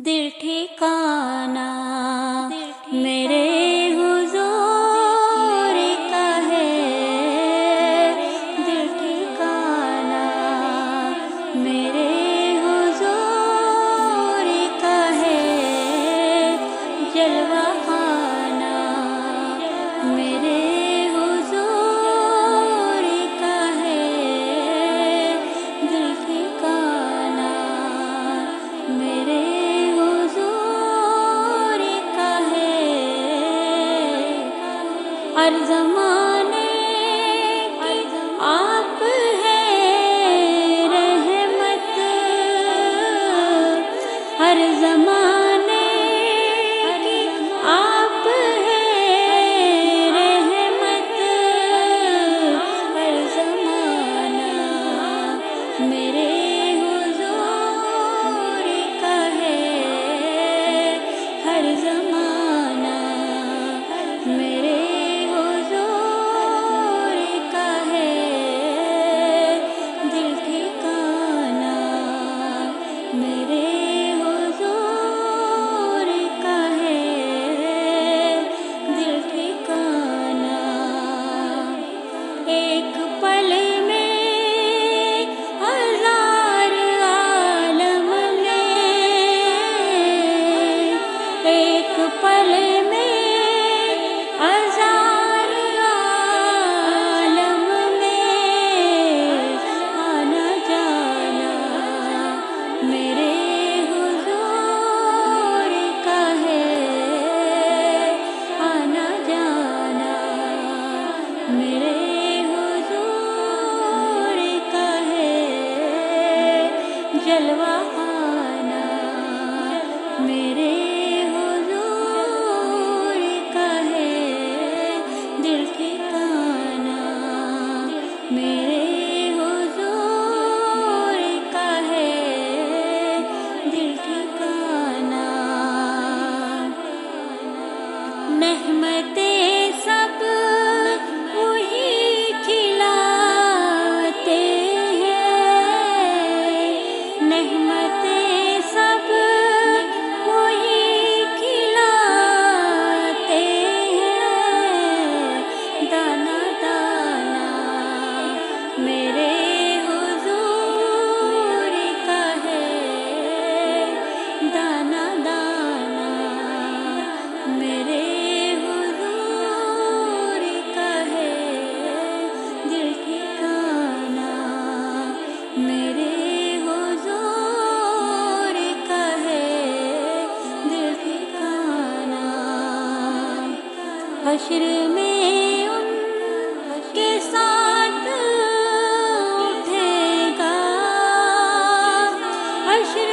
दिल ठिकाना मेरे हुजूर का है। दिल ठिकाना मेरे हुजूर का है। जलवा खाना मेरे हुजूर का है। दिल ठिकाना मेरे हर ज़माने की आप हैं रहमत। हर ज़माने की आप हैं रहमत। हर ज़माना मेरे हुजूर का है। हर ज़माना मेरे एक पल में हजार आलम में। एक पल में हजार आलम में। आना जाना मेरे हुजूर का है। आना जाना मेरे जलवा खाना मेरे हुजूर का है। दिल ठिकाना मेरे हुजूर का है। दिल ठिकाना नेहमतें सब वही खिलाते हैं। नेहमतें सब वही खिलाते हैं। दाना दाना मेरे हुजूर का है। दाना दाना मेरे हुजूर का है। दिल ठिकाना मेरे हश्र में उनके साथ उठेगा। हश्र